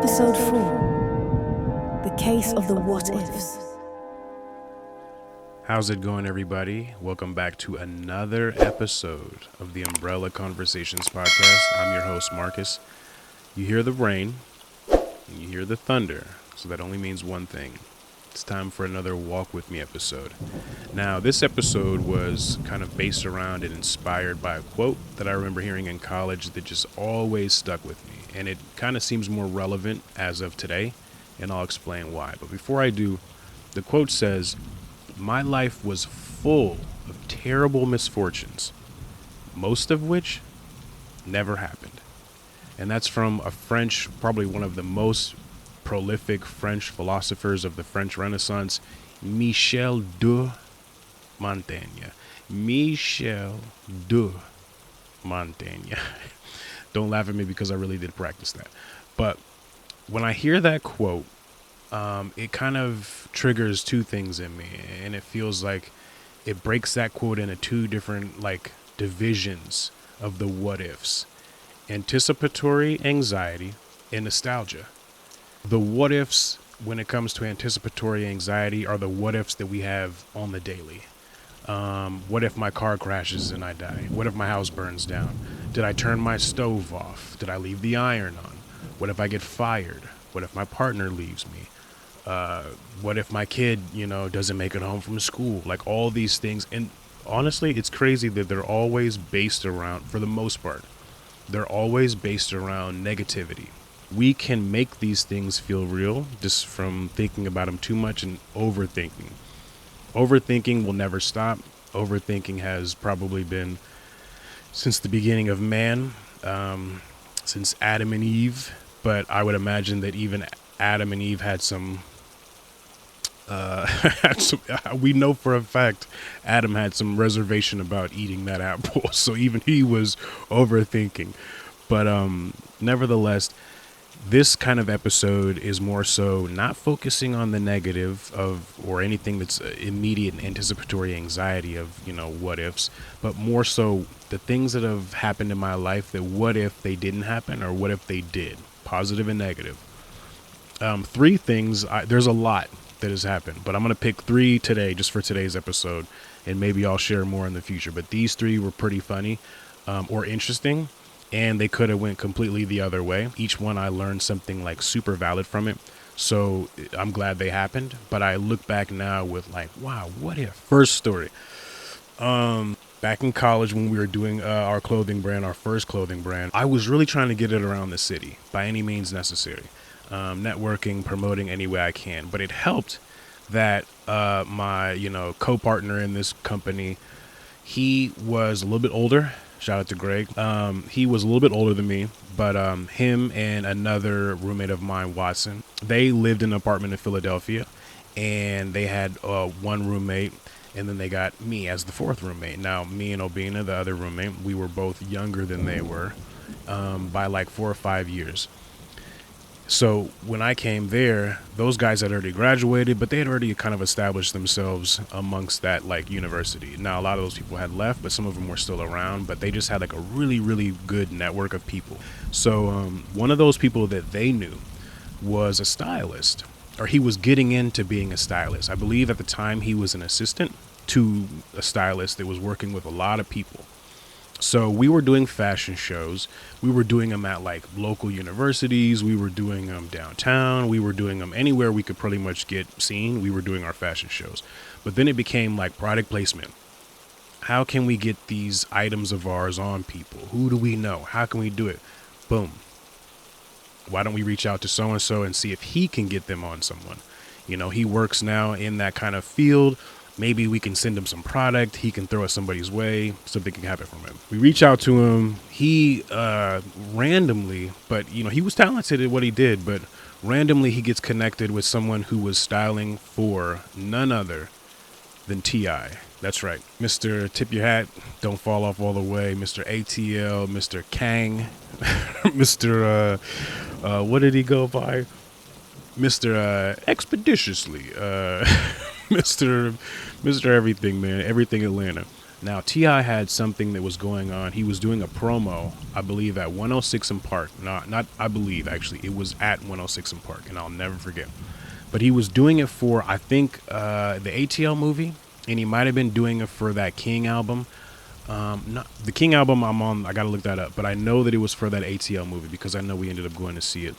Episode 4, The Case of the What Ifs. How's it going, everybody? Welcome back to another episode of the Umbrella Conversations Podcast. I'm your host, Marcus. You hear the rain, and you hear the thunder, so that only means one thing. It's time for another Walk With Me episode. Now, this episode was kind of based around and inspired by a quote that I remember hearing in college that just always stuck with me. And it kind of seems more relevant as of today, and I'll explain why. But before I do, the quote says, "My life was full of terrible misfortunes, most of which never happened." And that's from a French, probably one of the most prolific French philosophers of the French Renaissance, Michel de Montaigne. Michel de Montaigne. Don't laugh at me because I really did practice that. But when I hear that quote, it kind of triggers two things in me, and it feels like it breaks that quote into two different divisions of the what ifs: anticipatory anxiety and nostalgia. The what ifs when it comes to anticipatory anxiety are the what ifs that we have on the daily. What if my car crashes and I die? What if my house burns down? Did I turn my stove off? Did I leave the iron on? What if I get fired? What if my partner leaves me? What if my kid, doesn't make it home from school? Like all these things. And honestly, it's crazy that they're always based around, for the most part, they're always based around negativity. We can make these things feel real just from thinking about them too much and overthinking. Overthinking will never stop. Overthinking has probably been since the beginning of man, since Adam and Eve. But I would imagine that even Adam and Eve had some, we know for a fact Adam had some reservation about eating that apple. So even he was overthinking. But nevertheless, this kind of episode is more so not focusing on the negative or anything that's immediate and anticipatory anxiety of, what ifs, but more so the things that have happened in my life that what if they didn't happen or what if they did, positive and negative. Three things, there's a lot that has happened, but I'm going to pick three today just for today's episode, and maybe I'll share more in the future. But these three were pretty funny or interesting, and they could have went completely the other way. Each one I learned something super valid from it. So I'm glad they happened. But I look back now with wow, what if? First story. Back in college when we were doing our clothing brand, our first clothing brand, I was really trying to get it around the city by any means necessary. Networking, promoting any way I can. But it helped that my, co-partner in this company, he was a little bit older. Shout out to Greg. He was a little bit older than me, but him and another roommate of mine, Watson, they lived in an apartment in Philadelphia, and they had one roommate, and then they got me as the fourth roommate. Now, me and Obina, the other roommate, we were both younger than they were by 4 or 5 years. So when I came there, those guys had already graduated, but they had already kind of established themselves amongst that university. Now, a lot of those people had left, but some of them were still around, but they just had a really, really good network of people. So one of those people that they knew was a stylist, or he was getting into being a stylist. I believe at the time he was an assistant to a stylist that was working with a lot of people. So we were doing fashion shows. We were doing them at local universities. We were doing them downtown. We were doing them anywhere we could pretty much get seen. We were doing our fashion shows. But then it became product placement. How can we get these items of ours on people? Who do we know? How can we do it? Boom. Why don't we reach out to so-and-so and see if he can get them on someone? He works now in that kind of field. Maybe we can send him some product. He can throw it somebody's way. Something can happen from him. We reach out to him. He randomly, but he was talented at what he did, but randomly he gets connected with someone who was styling for none other than T.I. That's right. Mr. Tip Your Hat, Don't Fall Off All the Way, Mr. ATL, Mr. Kang, Mr. What did he go by? Mr. Expeditiously, Mr. Everything, man, everything Atlanta. Now, T.I. had something that was going on. He was doing a promo, I believe, at 106 in Park. Not I believe, actually. It was at 106 in Park, and I'll never forget. But he was doing it for, I think, the ATL movie, and he might have been doing it for that King album. Not the King album I'm on, I got to look that up. But I know that it was for that ATL movie because I know we ended up going to see it.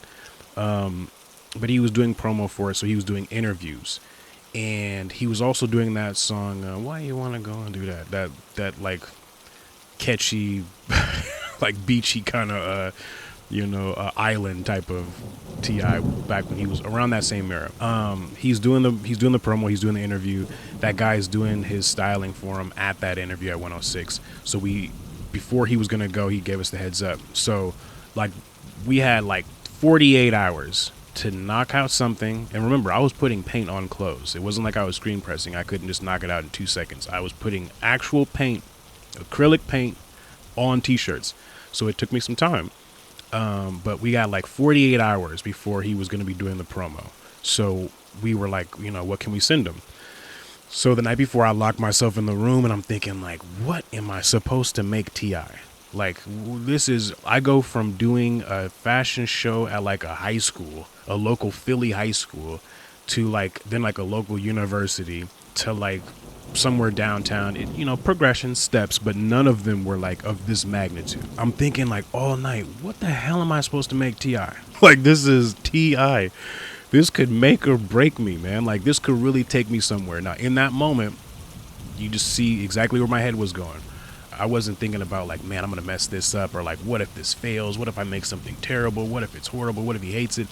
But he was doing promo for it, so he was doing interviews. And he was also doing that song, Why You Wanna Go and Do That? That like catchy, like beachy kind of, island type of T.I. back when he was around that same era. He's doing the promo, he's doing the interview. That guy's doing his styling for him at that interview at 106. So before he was gonna go, he gave us the heads up. So like we had like 48 hours to knock out something. And remember, I was putting paint on clothes. It wasn't like I was screen pressing. I couldn't just knock it out in 2 seconds. I was putting actual paint, acrylic paint, on t-shirts. So it took me some time. But we got like 48 hours before he was going to be doing the promo. So we were like, what can we send him? So the night before, I locked myself in the room and I'm thinking like, what am I supposed to make T.I.? Like, I go from doing a fashion show at like a high school, a local Philly high school, to then a local university, to like somewhere downtown, progression steps, but none of them were like of this magnitude. I'm thinking like all night, what the hell am I supposed to make T.I.? Like, this is T.I. This could make or break me, man. Like, this could really take me somewhere. Now, in that moment, you just see exactly where my head was going. I wasn't thinking about like, man, I'm going to mess this up, or like, what if this fails? What if I make something terrible? What if it's horrible? What if he hates it?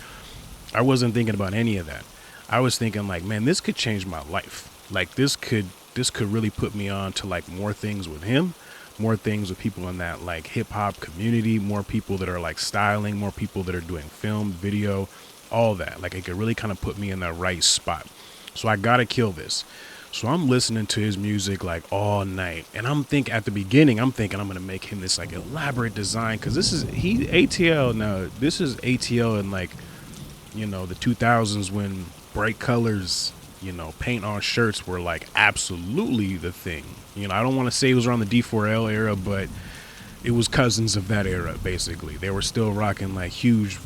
I wasn't thinking about any of that. I was thinking like, man, this could change my life. Like, this could really put me on to like more things with him, more things with people in that like hip hop community, more people that are like styling, more people that are doing film, video, all that. Like, it could really kind of put me in the right spot. So I got to kill this. So I'm listening to his music like all night. And at the beginning, I'm thinking I'm going to make him this like elaborate design. Cause this is ATL now. This is ATL in like, the 2000s when bright colors, paint on shirts were like absolutely the thing. I don't want to say it was around the D4L era, but it was cousins of that era, basically. They were still rocking like huge,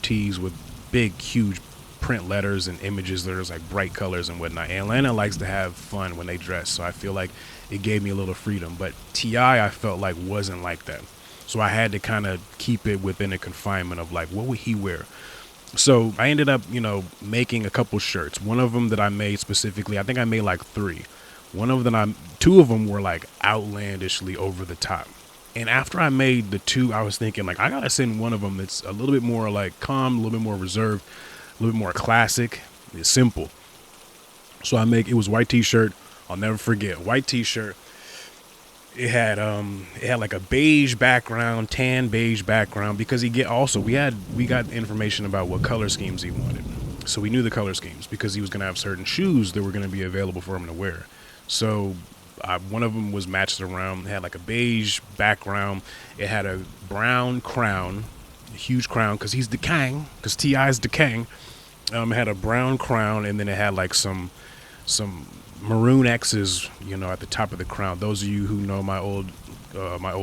tees with big, huge print letters and images that are like bright colors and whatnot. Atlanta likes to have fun when they dress, so I feel like it gave me a little freedom. But T.I. felt like wasn't like that, so I had to kind of keep it within a confinement of like, what would he wear? So I ended up, making a couple shirts. One of them that I made specifically, I think I made like 3. Two of them were like outlandishly over the top. And after I made the 2, I was thinking like, I gotta send one of them that's a little bit more like calm, a little bit more reserved, a little bit more classic. It's simple. So it was white t-shirt. I'll never forget, white t-shirt. It had like a beige background, tan beige background, because we got information about what color schemes he wanted. So we knew the color schemes because he was going to have certain shoes that were going to be available for him to wear. So one of them was matched around. It had like a beige background. It had a brown crown, a huge crown, because he's the king, because T.I.'s the king. It had a brown crown, and then it had like some maroon X's, at the top of the crown. Those of you who know my old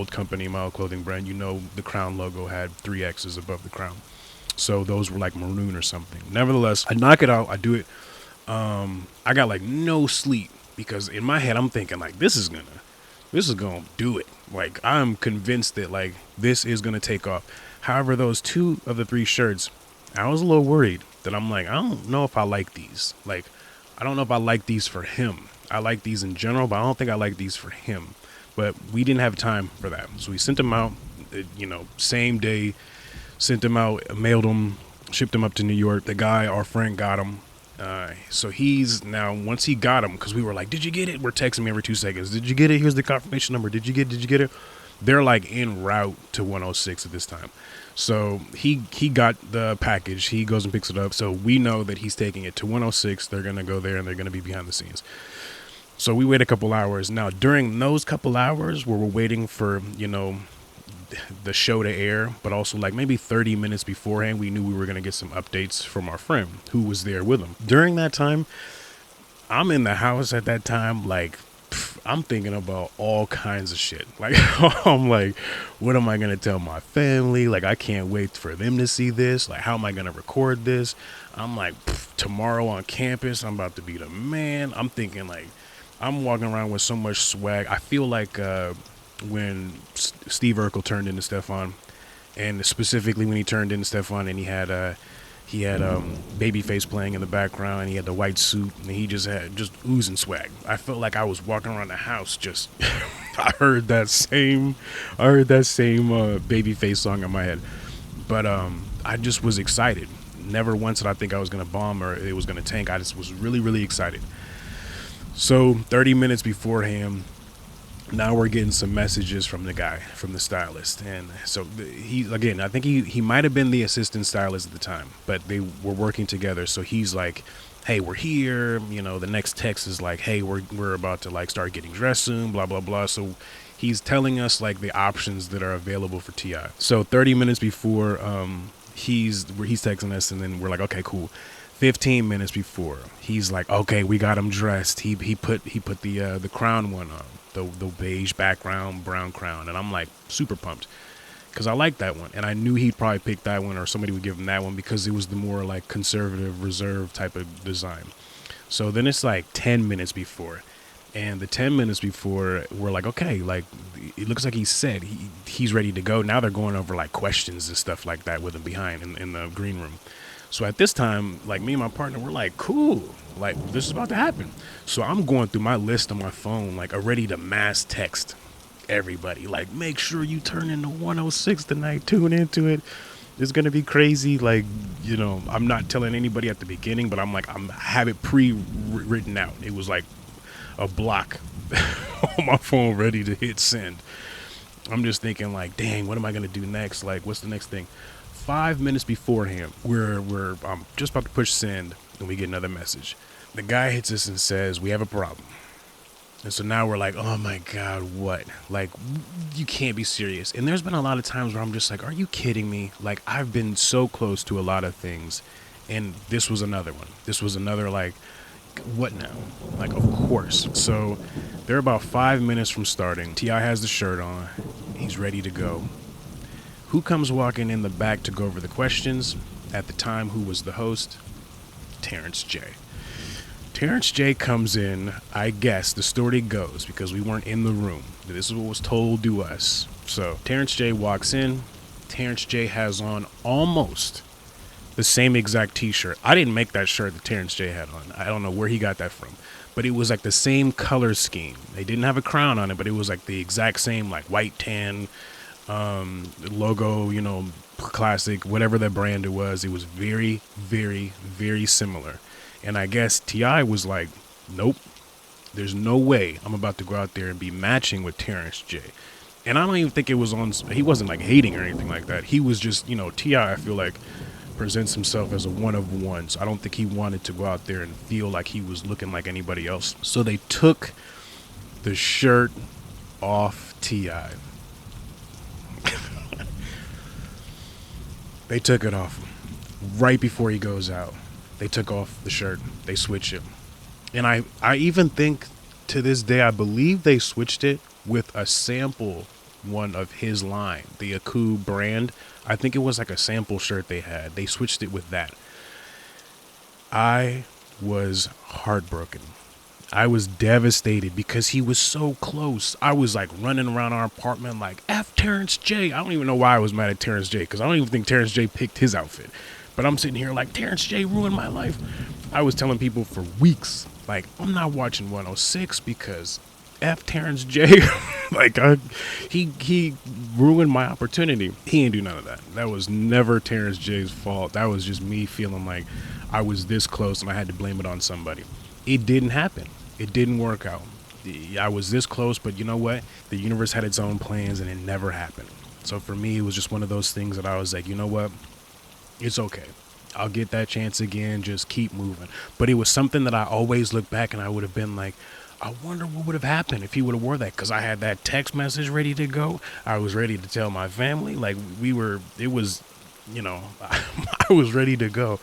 company, my old clothing brand, the crown logo had 3 X's above the crown. So those were like maroon or something. Nevertheless, I knock it out. I do it. I got like no sleep because in my head I'm thinking like, this is gonna do it. Like, I'm convinced that like this is gonna take off. However, those 2 of the 3 shirts, I was a little worried that I'm like, I don't know if I like these. Like, I don't know if I like these for him. I like these in general, but I don't think I like these for him. But we didn't have time for that. So we sent them out, same day, sent them out, mailed them, shipped them up to New York. The guy, our friend, got them. So once he got them, because we were like, did you get it? We're texting me every 2 seconds. Did you get it? Here's the confirmation number. Did you get it? They're like en route to 106 at this time. So he got the package. He goes and picks it up. So we know that he's taking it to 106. They're going to go there and they're going to be behind the scenes. So we wait a couple hours. Now, during those couple hours where we're waiting for, the show to air, but also like maybe 30 minutes beforehand, we knew we were going to get some updates from our friend who was there with him. During that time, I'm in the house at that time, like I'm thinking about all kinds of shit. Like, I'm like, what am I going to tell my family? Like, I can't wait for them to see this. Like, how am I going to record this? I'm like, tomorrow on campus, I'm about to be the man. I'm thinking, like, I'm walking around with so much swag. I feel like when Steve Urkel turned into Stefan, and specifically when he turned into Stefan and he had Babyface playing in the background, and he had the white suit, and he just had just oozing swag. I felt like I was walking around the house just I heard that same Babyface song in my head. But I just was excited. Never once did I think I was gonna bomb or it was gonna tank. I just was really, really excited. So 30 minutes beforehand, now we're getting some messages from the guy, from the stylist. And so he, again, I think he might have been the assistant stylist at the time, but they were working together. So he's like, hey, we're here. You know, the next text is like, hey, we're about to like start getting dressed soon, blah, blah, blah. So he's telling us like the options that are available for T.I. So 30 minutes before, he's texting us, and then we're like, okay, cool. 15 minutes before, he's like, okay, we got him dressed. He put the crown one on, the beige background, brown crown, and I'm like super pumped because I like that one, and I knew he'd probably pick that one, or somebody would give him that one because it was the more like conservative, reserved type of design. So then it's like 10 minutes before, and the 10 minutes before, we're like, okay, like it looks like he said he's ready to go. Now they're going over like questions and stuff like that with him behind in the green room. So at this time, like me and my partner, we're like, cool, like this is about to happen. So I'm going through my list on my phone, like ready to mass text everybody, like make sure you turn into 106 tonight, tune into it. It's going to be crazy. Like, you know, I'm not telling anybody at the beginning, but I have it pre-written out. It was like a block on my phone ready to hit send. I'm just thinking like, dang, what am I going to do next? Like, what's the next thing? 5 minutes beforehand, we're just about to push send, and we get another message. The guy hits us and says, we have a problem. And so now we're like, oh my God, what? Like, you can't be serious. And there's been a lot of times where I'm just like, are you kidding me? Like, I've been so close to a lot of things, and this was another one. This was another, like, what now? Like, of course. So they're about 5 minutes from starting. T.I. has the shirt on. He's ready to go. Who comes walking in the back to go over the questions? At the time, who was the host? Terrence J. Terrence J comes in, I guess, the story goes, because we weren't in the room. This is what was told to us. So Terrence J walks in. Terrence J has on almost the same exact t-shirt. I didn't make that shirt that Terrence J had on. I don't know where he got that from. But it was like the same color scheme. They didn't have a crown on it, but it was like the exact same, like white, tan, logo, you know, classic, whatever that brand it was very, very, very similar. And I guess T.I. was like, nope, there's no way I'm about to go out there and be matching with Terrence J. And I don't even think it was on, he wasn't like hating or anything like that. He was just, you know, T.I. I feel like presents himself as a one of one. So I don't think he wanted to go out there and feel like he was looking like anybody else. So they took the shirt off T.I. They took it off right before he goes out. They took off the shirt. They switched it. And I even think to this day, I believe they switched it with a sample one of his line, the Aku brand. I think it was like a sample shirt they had. They switched it with that. I was heartbroken. I was devastated because he was so close. I was like running around our apartment like, F Terrence J. I don't even know why I was mad at Terrence J, because I don't even think Terrence J picked his outfit. But I'm sitting here like, Terrence J ruined my life. I was telling people for weeks, like, I'm not watching 106 because F Terrence J. Like, he ruined my opportunity. He didn't do none of that. That was never Terrence J's fault. That was just me feeling like I was this close and I had to blame it on somebody. It didn't happen. It didn't work out. I was this close, but you know what? The universe had its own plans and it never happened. So for me, it was just one of those things that I was like, you know what? It's okay. I'll get that chance again. Just keep moving. But it was something that I always look back and I would have been like, I wonder what would have happened if he would have wore that, because I had that text message ready to go. I was ready to tell my family. Like it was, you know, I was ready to go.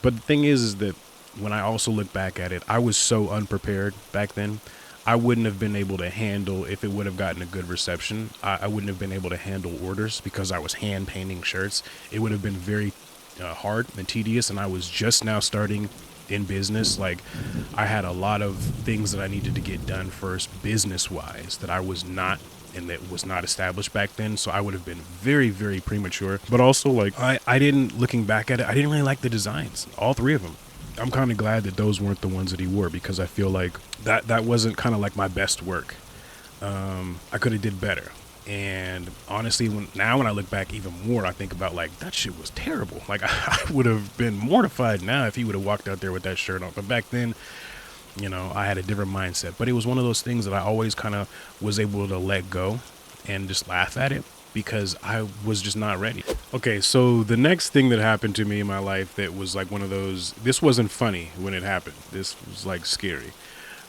But the thing is that when I also look back at it, I was so unprepared back then. I wouldn't have been able to handle, if it would have gotten a good reception, I wouldn't have been able to handle orders because I was hand painting shirts. It would have been very hard and tedious, and I was just now starting in business. Like, I had a lot of things that I needed to get done first, business wise, that I was not, and that was not established back then. So I would have been very, very premature. But also, like, I didn't, looking back at it, I didn't really like the designs, all three of them. I'm kind of glad that those weren't the ones that he wore, because I feel like that wasn't kind of like my best work. I could have did better. And honestly, when I look back even more, I think about, like, that shit was terrible. Like, I would have been mortified now if he would have walked out there with that shirt on. But back then, I had a different mindset. But it was one of those things that I always kind of was able to let go and just laugh at it, because I was just not ready. Okay, so the next thing that happened to me in my life that was like one of those, this wasn't funny when it happened. This was like scary.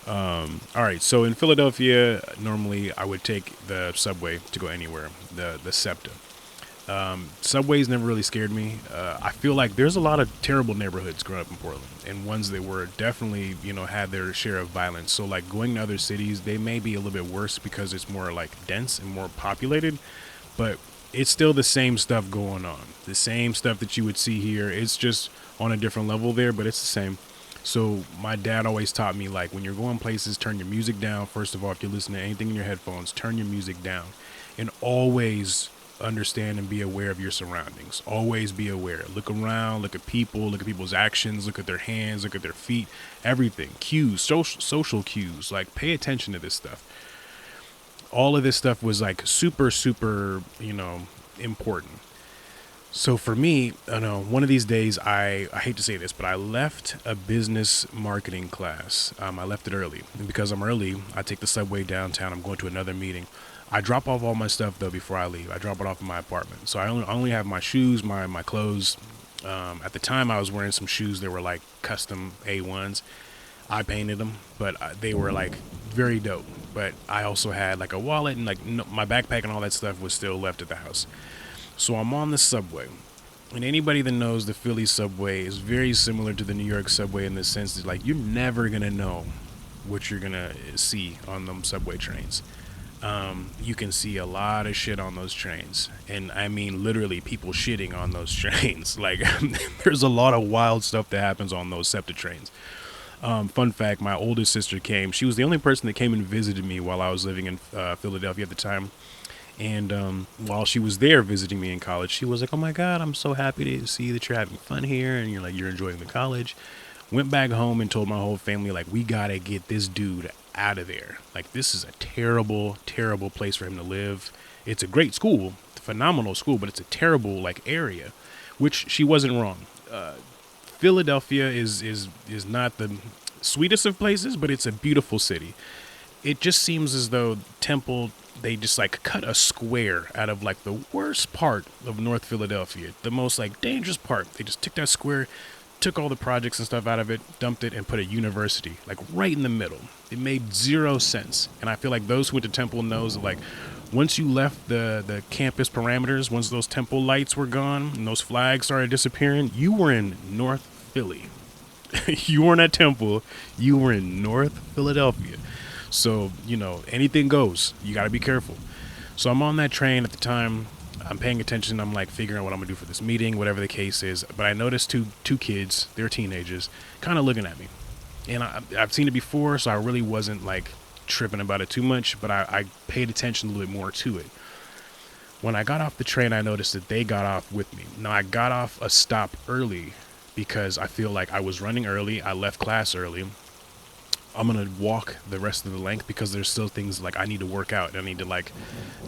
All right, so in Philadelphia, normally I would take the subway to go anywhere, the SEPTA. Subways never really scared me. I feel like there's a lot of terrible neighborhoods growing up in Portland, and ones that were definitely, had their share of violence. So like going to other cities, they may be a little bit worse because it's more like dense and more populated, but it's still the same stuff going on. The same stuff that you would see here. It's just on a different level there, but it's the same. So my dad always taught me, like, when you're going places, turn your music down. First of all, if you're listening to anything in your headphones, turn your music down, and always understand and be aware of your surroundings. Always be aware. Look around, look at people, look at people's actions, look at their hands, look at their feet, everything. Cues, social cues, like, pay attention to this stuff. All of this stuff was like super, super, important. So for me, one of these days, I hate to say this, but I left a business marketing class. I left it early. And because I'm early, I take the subway downtown. I'm going to another meeting. I drop off all my stuff, though, before I leave. I drop it off in my apartment. So I only have my shoes, my clothes. At the time, I was wearing some shoes that were like custom A1s. I painted them, but they were like very dope. But I also had like a wallet, and like my backpack and all that stuff was still left at the house. So I'm on the subway, and anybody that knows the Philly subway is very similar to the New York subway in the sense that, like, you're never going to know what you're going to see on them subway trains. You can see a lot of shit on those trains, and I mean literally people shitting on those trains. Like, there's a lot of wild stuff that happens on those SEPTA trains. Fun fact, my oldest sister came. She was the only person that came and visited me while I was living in Philadelphia at the time. And while she was there visiting me in college, she was like, "Oh my God, I'm so happy to see that you're having fun here, and you're enjoying the college." Went back home and told my whole family, like, we gotta get this dude out of there. Like, this is a terrible, terrible place for him to live. It's a great school, phenomenal school, but it's a terrible, like, area. Which she wasn't wrong. Philadelphia is not the sweetest of places, but it's a beautiful city. It just seems as though Temple, they just like cut a square out of like the worst part of North Philadelphia, the most like dangerous part. They just took that square, took all the projects and stuff out of it, dumped it, and put a university like right in the middle. It made zero sense. And I feel like those who went to Temple knows that, like, once you left the campus parameters, once those Temple lights were gone and those flags started disappearing, you were in North Philly. You weren't at Temple, you were in North Philadelphia. So, anything goes. You got to be careful. So I'm on that train at the time. I'm paying attention. I'm like figuring out what I'm going to do for this meeting, whatever the case is. But I noticed two kids, they're teenagers, kind of looking at me. And I've seen it before, so I really wasn't like tripping about it too much. But I paid attention a little bit more to it. When I got off the train, I noticed that they got off with me. Now, I got off a stop early because I feel like I was running early. I left class early. I'm going to walk the rest of the length because there's still things like I need to work out and I need to like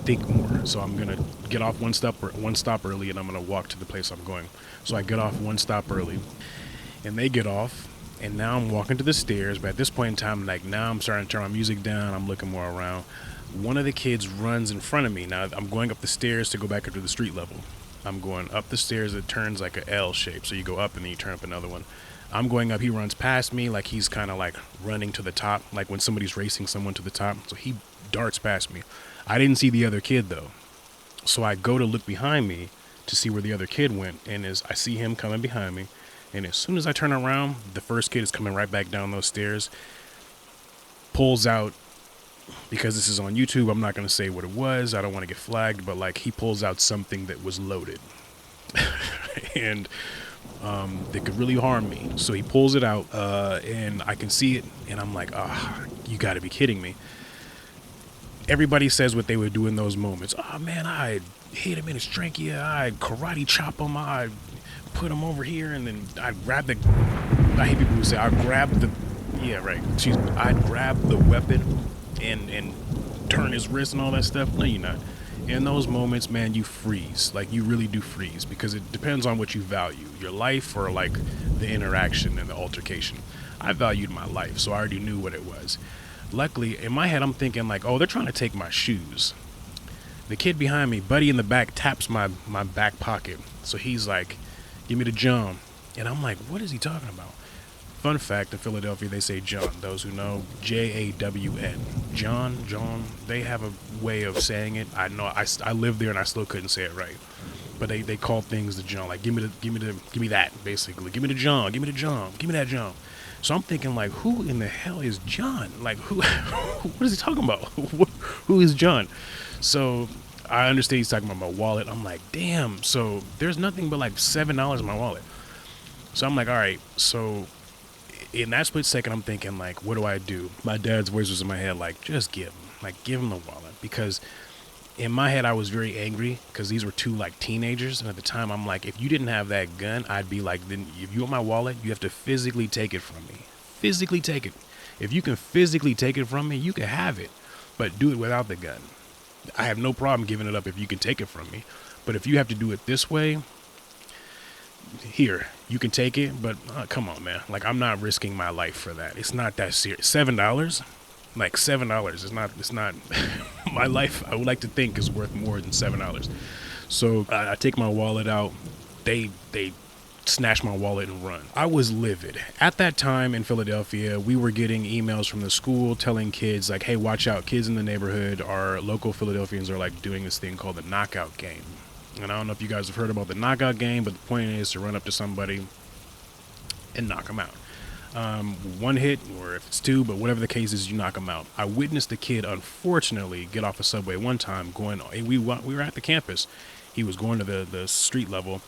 think more. So I'm going to get off one stop early, and I'm going to walk to the place I'm going. So I get off one stop early, and they get off, and now I'm walking to the stairs. But at this point in time, like, now I'm starting to turn my music down. I'm looking more around. One of the kids runs in front of me. Now I'm going up the stairs to go back up to the street level. I'm going up the stairs. It turns like a L shape. So you go up and then you turn up another one. I'm going up, he runs past me like he's kind of like running to the top, like when somebody's racing someone to the top. So he darts past me. I didn't see the other kid though. So I go to look behind me to see where the other kid went, and as I see him coming behind me, and as soon as I turn around, the first kid is coming right back down those stairs, pulls out because this is on YouTube, I'm not going to say what it was. I don't want to get flagged, but like he pulls out something that was loaded and that could really harm me. So he pulls it out and I can see it and I'm like, you got to be kidding me. Everybody says what they would do in those moments. Oh man, I'd hit him in his trachea. I'd karate chop him. I'd put him over here and then I'd grab the, I hate people who say I'd grab the, yeah, right. I'd grab the weapon and turn his wrist and all that stuff. No, you're not. In those moments, man, you freeze. Like, you really do freeze because it depends on what you value, your life or like the interaction and the altercation. I valued my life, so I already knew what it was. Luckily, in my head, I'm thinking like, oh, they're trying to take my shoes. The kid behind me, buddy in the back, taps my back pocket. So he's like, give me the John. And I'm like, what is he talking about? Fun fact, in Philadelphia, they say John. Those who know, Jawn. John. They have a way of saying it. I know. I lived there and I still couldn't say it right. But they call things the John. Like, give me that, basically. Give me the John. Give me the John. Give me that John. So I'm thinking, like, who in the hell is John? Like, who? What is he talking about? Who is John? So I understand he's talking about my wallet. I'm like, damn. So there's nothing but like $7 in my wallet. So I'm like, all right. So in that split second, I'm thinking, like, what do I do? My dad's voice was in my head, like, just give him the wallet. Because in my head, I was very angry because these were two like teenagers. And at the time, I'm like, if you didn't have that gun, I'd be like, then if you want my wallet, you have to physically take it from me. Physically take it. If you can physically take it from me, you can have it, but do it without the gun. I have no problem giving it up if you can take it from me. But if you have to do it this way, here, you can take it, but come on, man. Like, I'm not risking my life for that. It's not that serious. $7? Like, $7 it's not my life, I would like to think, is worth more than $7. So I take my wallet out. They snatch my wallet and run. I was livid. At that time in Philadelphia, we were getting emails from the school telling kids like, hey, watch out, kids in the neighborhood, our local Philadelphians are like doing this thing called the knockout game. And I don't know if you guys have heard about the knockout game, but the point is to run up to somebody and knock them out. One hit, or if it's two, but whatever the case is, you knock them out. I witnessed the kid, unfortunately, get off a subway one time going, we were at the campus. He was going to the street level,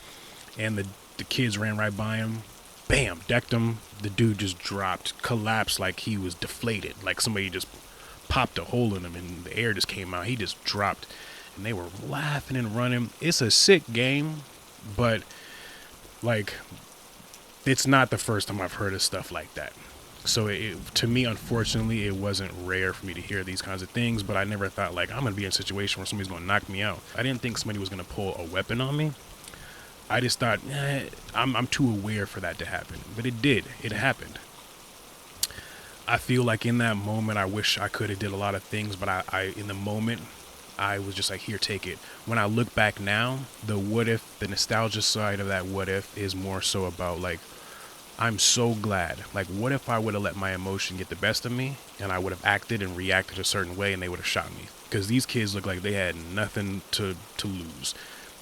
and the kids ran right by him. Bam, decked him. The dude just dropped, collapsed like he was deflated, like somebody just popped a hole in him and the air just came out. He just dropped. And they were laughing and running. It's a sick game, but like, it's not the first time I've heard of stuff like that. So to me, unfortunately, it wasn't rare for me to hear these kinds of things, but I never thought like, I'm going to be in a situation where somebody's going to knock me out. I didn't think somebody was going to pull a weapon on me. I just thought, I'm too aware for that to happen. But it did. It happened. I feel like in that moment, I wish I could have did a lot of things, but I in the moment, I was just like, here, take it. When I look back now, the what if, the nostalgia side of that what if is more so about like, I'm so glad. Like, what if I would have let my emotion get the best of me and I would have acted and reacted a certain way and they would have shot me? Because these kids look like they had nothing to lose.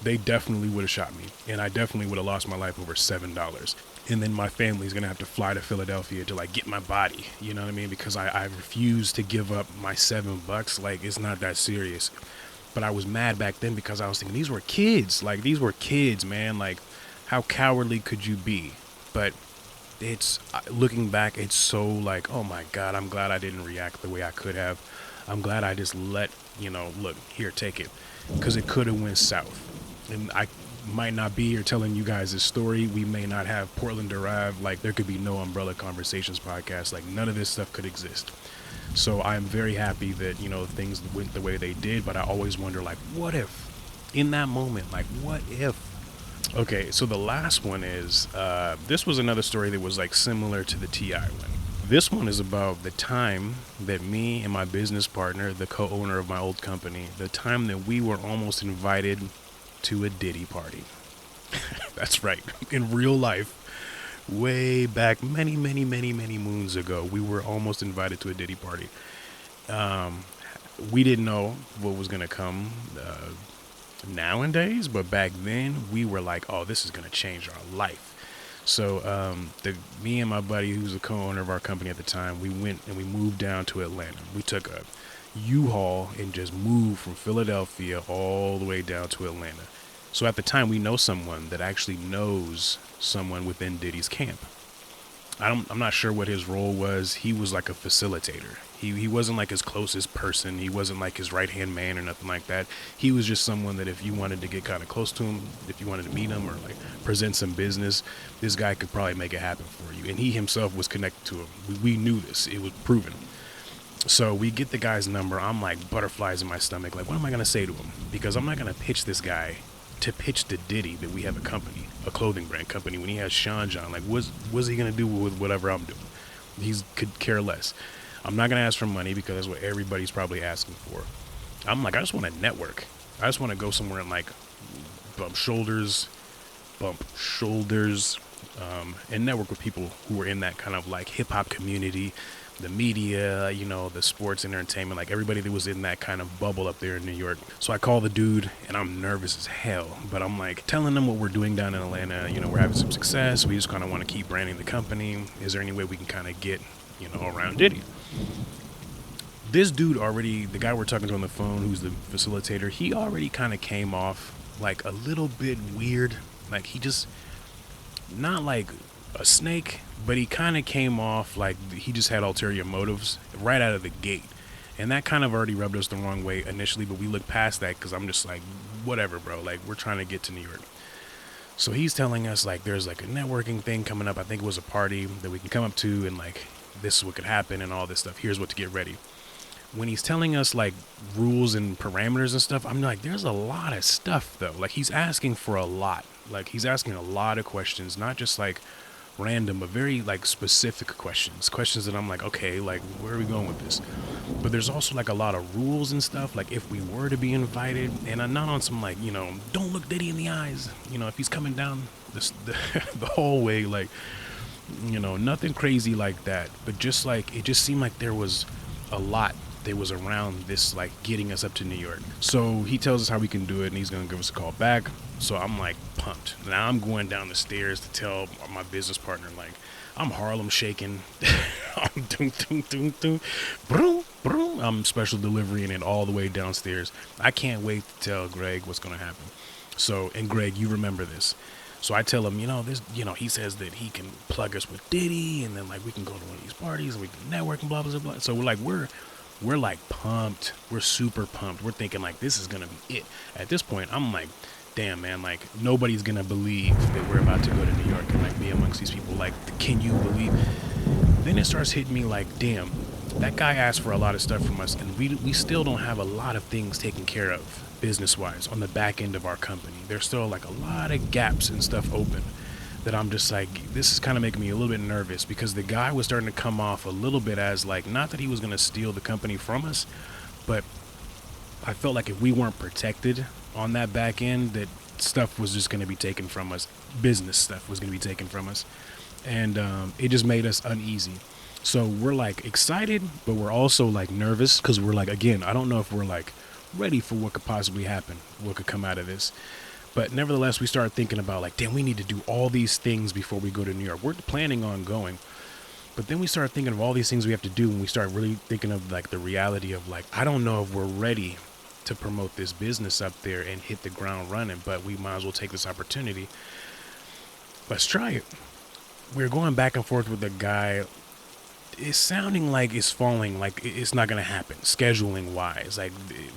They definitely would have shot me, and I definitely would have lost my life over $7. And then my family's going to have to fly to Philadelphia to like get my body. You know what I mean? Because I refuse to give up my $7. Like, it's not that serious. But I was mad back then because I was thinking these were kids. Like, these were kids, man. Like, how cowardly could you be? But it's, looking back, it's so like, oh my God, I'm glad I didn't react the way I could have. I'm glad I just let, look, here, take it. Because it could have went south. And I might not be here telling you guys this story. We may not have Portland arrive. Like, there could be no Umbrella Conversations podcast. Like, none of this stuff could exist. So I'm very happy that, things went the way they did. But I always wonder, like, what if? In that moment, like, what if? Okay, so the last one is, this was another story that was, like, similar to the T.I. one. This one is about the time that me and my business partner, the co-owner of my old company, the time that we were almost invited to a Diddy party. That's right. In real life, way back many moons ago, we were almost invited to a Diddy party. We didn't know what was going to come nowadays, but back then we were like, oh, this is going to change our life. So me and my buddy, who was the co-owner of our company at the time, we went and we moved down to Atlanta. We took a U-Haul and just move from Philadelphia all the way down to Atlanta. So at the time, we know someone that actually knows someone within Diddy's camp. I'm not sure what his role was. He was like a facilitator. He wasn't like his closest person. He wasn't like his right-hand man or nothing like that. He was just someone that if you wanted to get kind of close to him, if you wanted to meet him or like present some business, this guy could probably make it happen for you. And he himself was connected to him. We knew this. It was proven. So we get the guy's number. I'm like butterflies in my stomach. Like, what am I going to say to him? Because I'm not going to pitch this guy to pitch to Diddy that we have a company, a clothing brand company, when he has Sean John. Like, what's he going to do with whatever I'm doing? He could care less. I'm not going to ask for money because that's what everybody's probably asking for. I'm like, I just want to network. I just want to go somewhere and like bump shoulders, and network with people who are in that kind of like hip hop community, the media, you know, the sports and entertainment, like everybody that was in that kind of bubble up there in New York. So I call the dude and I'm nervous as hell, but I'm like telling them what we're doing down in Atlanta. You know, we're having some success. We just kind of want to keep branding the company. Is there any way we can kind of get, you know, around Diddy? This dude already, the guy we're talking to on the phone, who's the facilitator, he already kind of came off like a little bit weird. Like he just, not like a snake, but he kind of came off like he just had ulterior motives right out of the gate. And that kind of already rubbed us the wrong way initially, but we looked past that because I'm just like, whatever, bro. Like, we're trying to get to New York. So he's telling us like there's like a networking thing coming up. I think it was a party that we can come up to and like this is what could happen and all this stuff. Here's what to get ready. When he's telling us like rules and parameters and stuff, I'm like, there's a lot of stuff though. Like he's asking for a lot. Like he's asking a lot of questions, not just like random, but very like specific questions that I'm like, okay, like where are we going with this? But there's also like a lot of rules and stuff. Like if we were to be invited, and I'm not on some like, you know, don't look Diddy in the eyes, you know, if he's coming down the hallway, like, you know, nothing crazy like that, but just like it just seemed like there was a lot that was around this, like getting us up to New York. So he tells us how we can do it and he's gonna give us a call back. So I'm like pumped. Now I'm going down the stairs to tell my business partner, like I'm Harlem shaking. I'm doom doom doom doom, broom broom. I'm special delivering it all the way downstairs. I can't wait to tell Greg what's gonna happen. So, and Greg, you remember this. So I tell him, you know, this, you know, he says that he can plug us with Diddy and then like we can go to one of these parties and we can network and blah blah blah. So we're like pumped. We're super pumped. We're thinking like this is gonna be it. At this point, I'm like, damn man, like nobody's gonna believe that we're about to go to New York and like be amongst these people. Like, can you believe? Then it starts hitting me like, damn, that guy asked for a lot of stuff from us, and we still don't have a lot of things taken care of business wise on the back end of our company. There's still like a lot of gaps and stuff open that I'm just like, this is kind of making me a little bit nervous because the guy was starting to come off a little bit as like, not that he was going to steal the company from us, but I felt like if we weren't protected on that back end, that stuff was just going to be taken from us. Business stuff was going to be taken from us. And it just made us uneasy. So we're like excited, but we're also like nervous because we're like, again, I don't know if we're like ready for what could possibly happen, what could come out of this. But nevertheless, we started thinking about like, damn, we need to do all these things before we go to New York. We're planning on going. But then we started thinking of all these things we have to do. And we started really thinking of like the reality of like, I don't know if we're ready to promote this business up there and hit the ground running, but we might as well take this opportunity. Let's try it. We're going back and forth with the guy. It's sounding like it's falling, like it's not going to happen scheduling wise. Like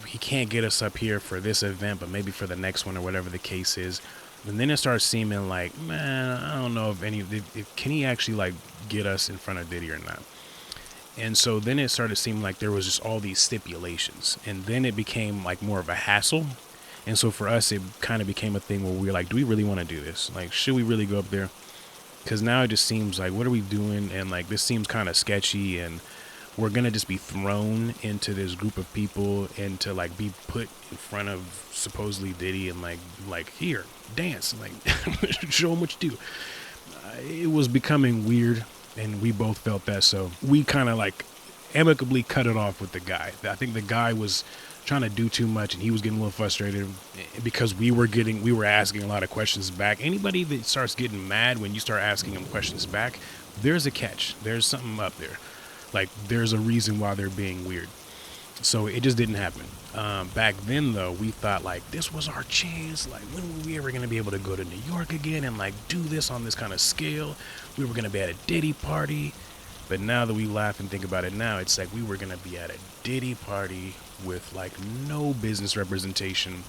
he can't get us up here for this event, but maybe for the next one or whatever the case is. And then it starts seeming like, man, I don't know if can he actually like get us in front of Diddy or not? And so then it started seeming like there was just all these stipulations, and then it became like more of a hassle. And so for us, it kind of became a thing where we were like, do we really want to do this? Like, should we really go up there? Because now it just seems like, what are we doing? And like, this seems kind of sketchy, and we're going to just be thrown into this group of people and to like be put in front of supposedly Diddy and like here, dance, like show him what you do. It was becoming weird, and we both felt that. So we kind of like amicably cut it off with the guy. I think the guy was trying to do too much, and he was getting a little frustrated because we were asking a lot of questions back. Anybody that starts getting mad when you start asking them questions back, there's a catch. There's something up there. Like there's a reason why they're being weird. So it just didn't happen. Back then, though, we thought like this was our chance. Like, when were we ever going to be able to go to New York again and like do this on this kind of scale? We were going to be at a Diddy party. But now that we laugh and think about it now, it's like we were going to be at a Diddy party with like no business representation,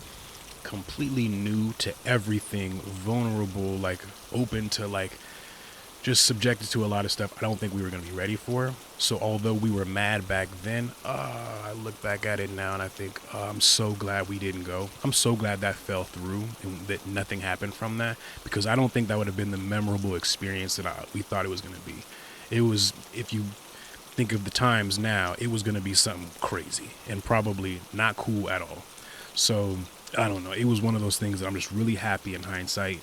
completely new to everything, vulnerable, like open to like just subjected to a lot of stuff I don't think we were going to be ready for. So although we were mad back then, I look back at it now and I think, I'm so glad we didn't go. I'm so glad that fell through and that nothing happened from that, because I don't think that would have been the memorable experience that we thought it was going to be. It was, if you think of the times now, it was going to be something crazy and probably not cool at all. So I don't know. It was one of those things that I'm just really happy in hindsight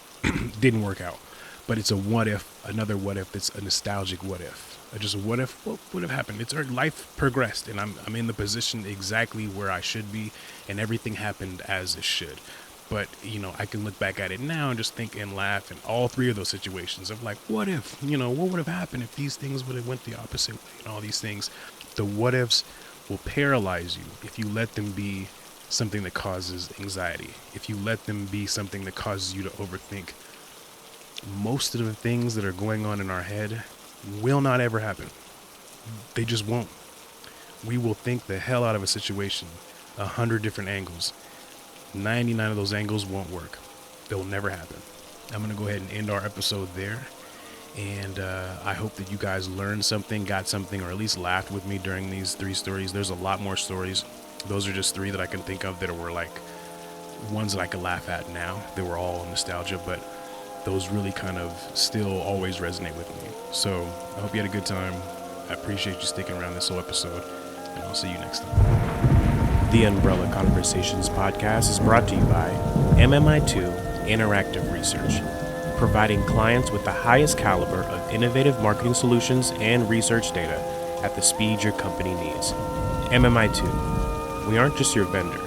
didn't work out. But it's a what if, another what if. It's a nostalgic what if. Just a what if, what would have happened? It's our life progressed, and I'm in the position exactly where I should be, and everything happened as it should. But, you know, I can look back at it now and just think and laugh in all three of those situations of like, what if, you know, what would have happened if these things would have went the opposite way and all these things. The what ifs will paralyze you if you let them be something that causes anxiety. If you let them be something that causes you to overthink. Most of the things that are going on in our head will not ever happen. They just won't. We will think the hell out of a situation 100 different angles. 99 of those angles won't work. They'll never happen. I'm going to go ahead and end our episode there. And I hope that you guys learned something, got something, or at least laughed with me during these 3 stories. There's a lot more stories. Those are just 3 that I can think of that were like ones that I could laugh at now. They were all nostalgia, but those really kind of still always resonate with me. So I hope you had a good time. I appreciate you sticking around this whole episode, and I'll see you next time. The Umbrella Conversations Podcast is brought to you by MMI2 Interactive Research, providing clients with the highest caliber of innovative marketing solutions and research data at the speed your company needs. MMI2, we aren't just your vendor,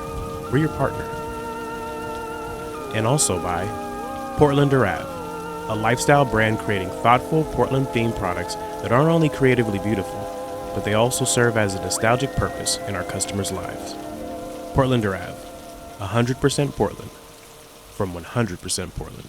we're your partner. And also by Portland Arav, a lifestyle brand creating thoughtful Portland-themed products that aren't only creatively beautiful, but they also serve as a nostalgic purpose in our customers' lives. Portland Arav, 100% Portland, from 100% Portland.